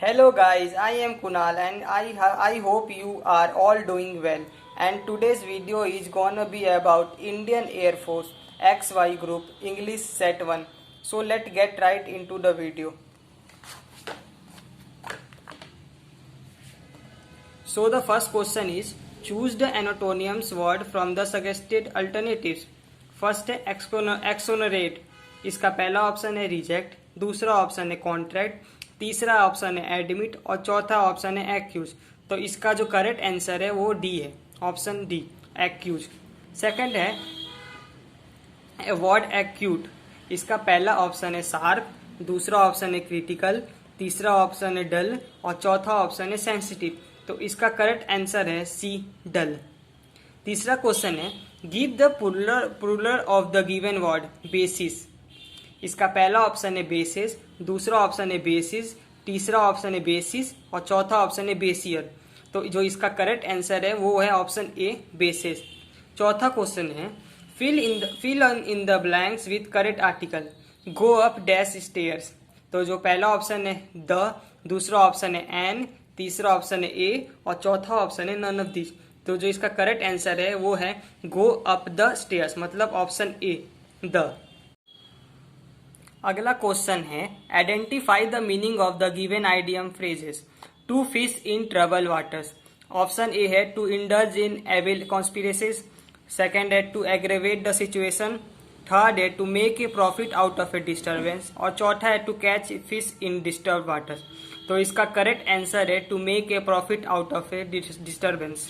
Hello guys, I am Kunal and I hope you are all doing well. And today's video is gonna be about Indian Air Force XY Group English Set 1. So let's get right into the video. So the first question is choose the anatonims word from the suggested alternatives. First है exonerate, इसका पहला option है reject, दूसरा option है contract, तीसरा option है admit और चौथा ऑप्शन है एक्यूज। तो इसका जो करेक्ट आंसर है वो डी है, ऑप्शन डी एक्यूज। सेकंड है वर्ड एक्यूट, इसका पहला ऑप्शन है शार्प, दूसरा ऑप्शन है क्रिटिकल, तीसरा ऑप्शन है डल और चौथा ऑप्शन है सेंसिटिव। तो इसका करेक्ट आंसर है सी डल। तीसरा क्वेश्चन है give the plural of the given word basis, इसका पहला ऑप्शन है बेसिस, दूसरा ऑप्शन है बेसिस, तीसरा ऑप्शन है बेसिस और चौथा ऑप्शन है बेसियर। तो जो इसका करेक्ट आंसर है वो है ऑप्शन ए बेसिस। चौथा क्वेश्चन है fill in the blanks with correct article, go up dash stairs. तो जो पहला ऑप्शन है द, दूसरा ऑप्शन है एन, तीसरा ऑप्शन है ए और चौथा ऑप्शन है नन ऑफ दिस। तो जो इसका करेक्ट आंसर है वो है गो अप द स्टेयर्स, मतलब ऑप्शन ए द। अगला क्वेश्चन है identify the meaning of the given idiom phrases to fish in trouble waters. Option A है to indulge in evil conspiracies, second है to aggravate the situation, third है to make a profit out of a disturbance और चौथा है to catch fish in disturb waters. तो इसका correct answer है to make a profit out of a disturbance.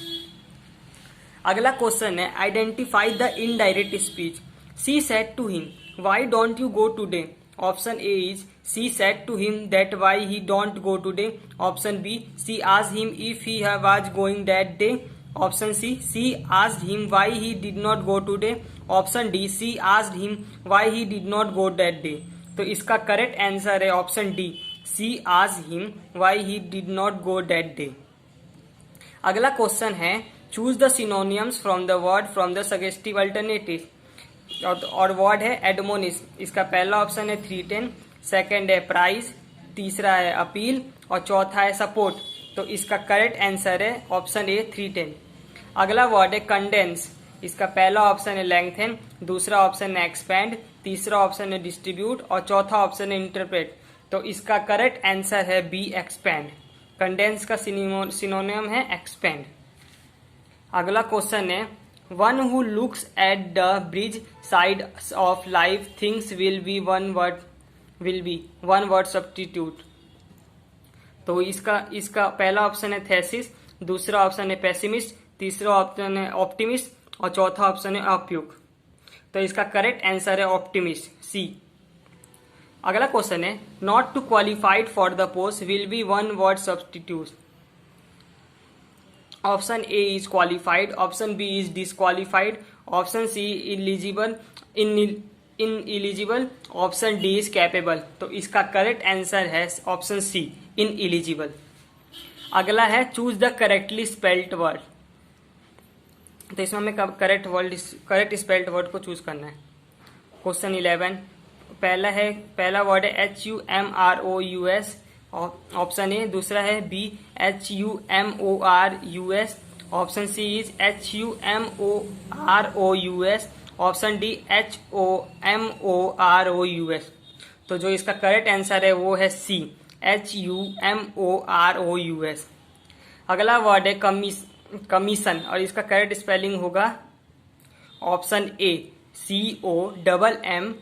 अगला question है identify the indirect speech. She said to him why don't you go today. Option A is she said to him that why he don't go today. Option B she asked him if he was going that day. Option C asked him why he did not go today. Option D she asked him why he did not go that day. तो इसका correct answer है option D she asked him why he did not go that day. अगला question है choose the synonyms from the word from the suggestive alternative. और word है admonish, इसका पहला option है थ्रीटेन, सेकंड है प्राइज, तीसरा है अपील और चौथा है सपोर्ट। तो इसका करेक्ट आंसर है ऑप्शन ए थ्रीटेन। अगला वर्ड है कंडेंस, इसका पहला ऑप्शन है लेंथन, दूसरा ऑप्शन है एक्सपैंड, तीसरा ऑप्शन है डिस्ट्रीब्यूट और चौथा ऑप्शन है इंटरप्रेट। तो इसका करेक्ट आंसर है बी एक्सपैंड। कंडेंस का सिनोनियम है एक्सपैंड। अगला क्वेश्चन है one who looks at the bridge side of life things will be one word substitute. तो इसका पहला ऑप्शन है थेसिस, दूसरा ऑप्शन है पेसिमिस्ट, तीसरा ऑप्शन है ऑप्टिमिस्ट और चौथा ऑप्शन है अप्यूक। तो इसका करेक्ट आंसर है ऑप्टिमिस्ट, सी। अगला क्वेश्चन है not to qualified for the post will be one word substitute. Option A is qualified, option B is disqualified, option C eligible, ineligible, option D is capable. तो इसका correct answer है option C ineligible. अगला है choose the correctly spelled word. तो इसमें हमें correct spelled word को choose करना है। क्वेश्चन 11 पहला वर्ड है HUMROUS, ऑप्शन ए, दूसरा है B HUMORUS, option C is HUMOROUS, option D HOMOROUS। तो जो इसका करेक्ट आंसर है वो है सी HUMOROUS। अगला वर्ड है कमीशन और इसका करेक्ट स्पेलिंग होगा ऑप्शन ए COMMISSION।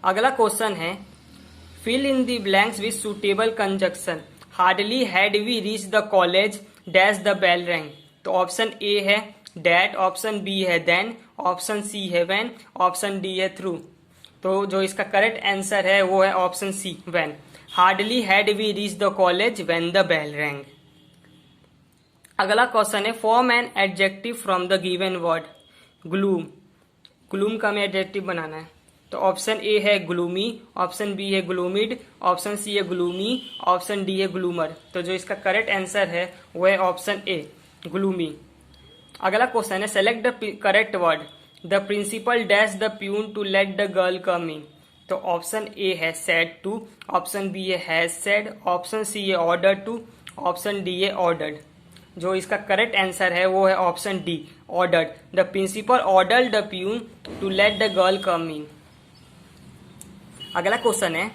अगला क्वेश्चन है fill in the blanks with suitable conjunction. Hardly had we reach the college dash the bell rang. तो ऑप्शन ए है डैट, ऑप्शन बी है देन, ऑप्शन सी है when, option D है through. तो जो इसका करेक्ट आंसर है वो है option C when. Hardly had we reach the college when the bell rang. अगला क्वेश्चन है form an adjective from the given word gloom. Gloom का हमें एडजेक्टिव बनाना है। तो ऑप्शन ए है ग्लूमी, ऑप्शन बी है ग्लूमिड, ऑप्शन सी है gloomy, option D है ग्लूमर। तो जो इसका करेक्ट आंसर है वो है ऑप्शन ए ग्लूमी। अगला क्वेश्चन है select the correct word the principal dash the peon to let the girl come in. तो ऑप्शन ए है सेड टू, ऑप्शन बी है हैज सेड, ऑप्शन सी है order to, option D है ordered. जो इसका correct answer है वो है option D, ordered. The principal ordered the peon to let the girl come in. अगला क्वेश्चन है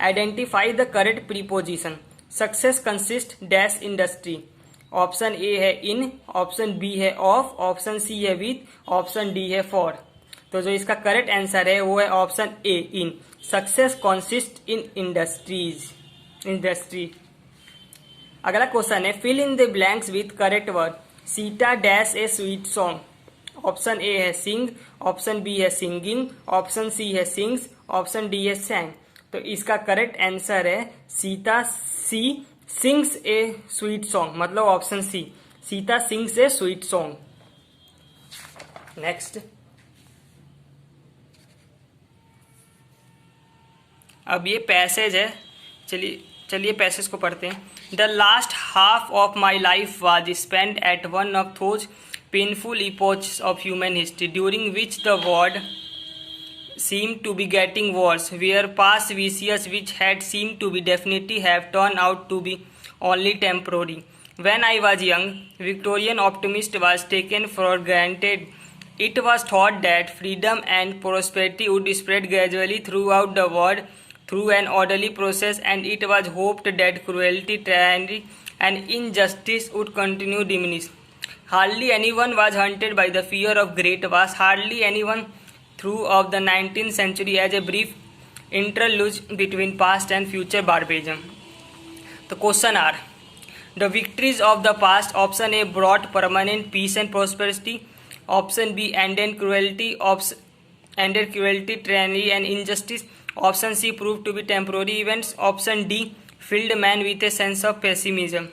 identify the correct preposition. Success consist dash industry. Option A है in, option B है of, option C है with, option D है for. तो जो इसका correct answer है वो है option A, in. Success consist in industry. अगला क्वेश्चन है fill in the blanks with correct word. Sita dash a sweet song. Option A है सिंग, ऑप्शन बी है सिंगिंग, ऑप्शन सी है सिंग्स, ऑप्शन डी है सैंग। तो इसका करेक्ट आंसर है Sita C sings a sweet song, मतलब option C, Sita sings a sweet song. Next, अब ये पैसेज है, चलिए पैसेज को पढ़ते हैं। The last half of my life was spend at one of those painful epochs of human history during which the world seemed to be getting worse, where past vices which had seemed to be definitely have turned out to be only temporary. When I was young, Victorian optimist was taken for granted. It was thought that freedom and prosperity would spread gradually throughout the world through an orderly process, and it was hoped that cruelty, tyranny, and injustice would continue to diminish. Hardly anyone was haunted by the fear of great wars. Hardly anyone through of the 19th century as a brief interlude between past and future barbarism. The question are the victories of the past. Option A brought permanent peace and prosperity. Option B ended cruelty, tyranny and injustice. Option C proved to be temporary events. Option D filled man with a sense of pessimism.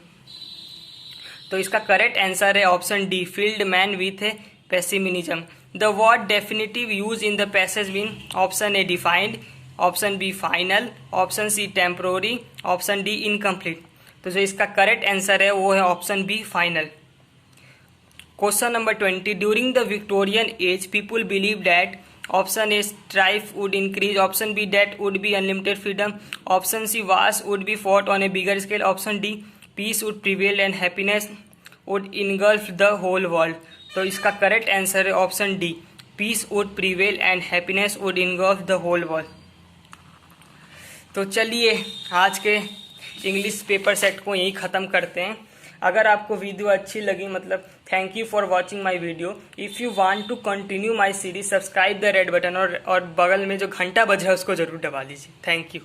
तो इसका correct answer है option D, field man with a pessimism. The word definitive use in the passage been option A defined, option B final, option C temporary, option D incomplete. तो जो इसका correct answer है वो है option B final. Question number 20, during the Victorian age people believe that. Option A strife would increase, option B that would be unlimited freedom, option C wars would be fought on a bigger scale, option D peace would prevail and happiness would engulf the whole world. तो इसका correct answer है option D, peace would prevail and happiness would engulf the whole world. तो चलिए आज के English paper set को यहीं ख़त्म करते हैं। अगर आपको वीडियो अच्छी लगी, मतलब thank you for watching my video. If you want to continue my series, subscribe the red button और बगल में जो घंटा बज रहा है उसको जरूर दबा लीजिए। Thank you.